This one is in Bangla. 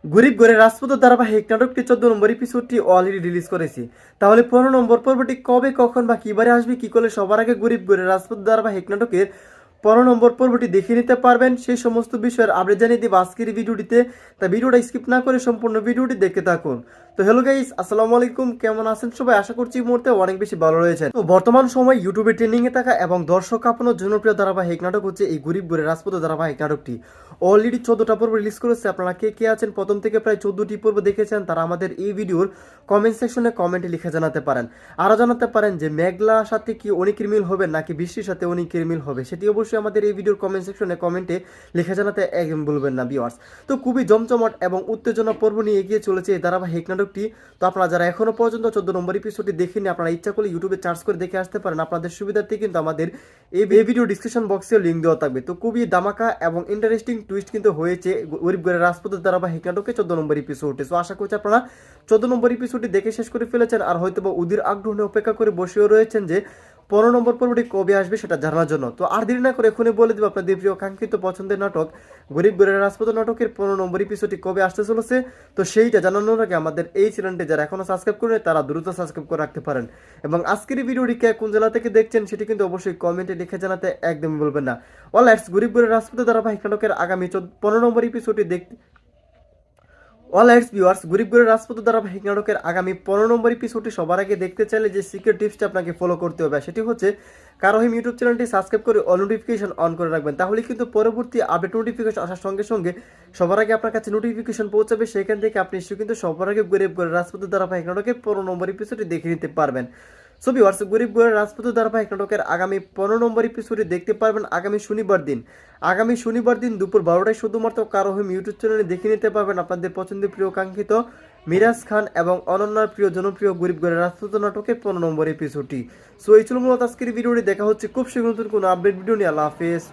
গরিব ঘরে রাজপুত ধারাবাহিক নাটকটি 14 নম্বর এপিসোডটি অলরেডি রিলিজ করেছে। তাহলে 15 নম্বর পর্বটি কবে, কখন বা কিবারে আসবে, কি করলে সবার আগে গরিব ঘরে রাজপুত ধারাবাহিক নাটকের 15 নম্বর পর্বটি দেখে নিতে পারবেন, সেই সমস্ত বিষয়ের আপডেট জানিয়ে দেব আজকের এই ভিডিওটিতে। তাই ভিডিওটা স্কিপ না করে সম্পূর্ণ ভিডিওটি দেখতে থাকুন। তো হ্যালো গাইস, আসসালামু আলাইকুম, কেমন আছেন সবাই? আশা করছি এই মুহূর্তে অনেক বেশি ভালো রয়েছেন। তো বর্তমান সময় ইউটিউবে ট্রেন্ডিং এ থাকা এবং দর্শক কাঁপানো জনপ্রিয় ধারাবাহিক নাটক হচ্ছে এই গরিব ঘরে রাজপুত ধারাবাহিক নাটকটি। অলরেডি 14টা পর্ব রিলিজ করেছে। আপনারা কে কে আছেন প্রথম থেকে প্রায় 14টি পর্ব দেখেছেন, তারা আমাদের এই ভিডিওর কমেন্ট সেকশনে কমেন্টে লিখে জানাতে পারেন। আরও জানাতে পারেন যে মেঘলার সাথে কি অনিকের মিল হবে নাকি বৃষ্টির সাথে অনিকের মিল হবে, সেটি অবশ্যই আমাদের এই ভিডিওর কমেন্ট সেকশনে কমেন্টে লিখে জানাতে একদম ভুলবেন না ভিউয়ার্স। তো খুবই জমজমাট এবং উত্তেজনা পর্ব নিয়ে এগিয়ে চলেছে এই ধারাবাহিক নাটকটি। তো আপনারা যারা এখনো পর্যন্ত 14 নম্বর এপিসোডটি দেখেননি, আপনারা ইচ্ছা করলে ইউটিউবে সার্চ করে দেখে আসতে পারেন। আপনাদের সুবিধার্থে কিন্তু আমাদের এই ভিডিও ডিসক্রিপশন বক্সে লিঙ্ক দেওয়া থাকবে। তো খুবই দামাকা এবং ইন্টারেস্টিং টুইস্ট কিন্তু হয়েছে গরিব ঘরের রাজপুতের ধারাবাহিক নাটকে 14 নম্বর এপিসোডে। সো আশা করছি আপনারা 14 নম্বর এপিসোডটি দেখে শেষ করে ফেলেছেন, আর হয়তো বা উদির আগ্রহ নিয়ে অপেক্ষা করে বসেও রয়েছেন যে 15 নম্বর পর্বটি কবে আসবে সেটা জানার জন্য। তো আর দেরি না করে এখনই বলে দেব আপনাদের প্রিয় কাঙ্ক্ষিত পছন্দের নাটক গরিব ঘরের রাজপুত নাটকের 15 নম্বর এপিসোডটি কবে আসতে চলেছে। তো সেইটা জানানোর আগে আমাদের এই চ্যানেলটি যারা এখনো সাবস্ক্রাইব করে তারা দ্রুত সাবস্ক্রাইব করে রাখতে পারেন। এবং আজকের এই ভিডিওটি কে কোন জেলা থেকে দেখছেন সেটি কিন্তু অবশ্যই কমেন্টে লিখে জানাতে একদমই বলবেন না। অলরাইট, গরিব ঘরের রাজপুত ধারাবাহিক নাটকের আগামী 15 নম্বর এপিসোডটি দেখতে অলরাইট ভিউয়ার্স, গরিব ঘরের রাজপুত ধারাবাহিক নাটকের আগামী 15 নম্বর এপিসোডটি সবার আগে দেখতে চাইলে যে সিক্রেট টিপসটা আপনাকে ফলো করতে হবে সেটি হচ্ছে কারোহিম ইউটিউব চ্যানেলটি সাবস্ক্রাইব করে অল নোটিফিকেশন অন করে রাখবেন। তাহলে কিন্তু পরবর্তী আপডেট নোটিফিকেশন আসার সঙ্গে সঙ্গে সবার আগে আপনার কাছে নোটিফিকেশন পৌঁছাবে। সেখান থেকে আপনি কিন্তু সবার আগে গরিব ঘরের রাজপুত ধারাবাহিক নাটকের 15 নম্বর এপিসোডটি দেখে নিতে পারবেন। সো ভিউয়ার্স, গরিব ঘরের রাজপুত ধারাবাহিক নাটকের আগামী 15 নম্বর এপিসোডে দেখতে পারবেন আগামী শনিবার দিন দুপুর 12টায় শুধুমাত্র কারোহিম ইউটিউব চ্যানেলে দেখে নিতে পারবেন আপনাদের পছন্দের প্রিয় কাঙ্ক্ষিত মিরাজ খান এবং অনন্যার প্রিয় জনপ্রিয় গরিব ঘরের রাজপুত নাটকের 15 নম্বর এপিসোডটি। সো এই ছিল মূলত আজকের ভিডিওটি। দেখা হচ্ছে খুব শীঘ্র নতুন কোনো আপডেট ভিডিও নিয়ে। আল্লাহ হাফেজ।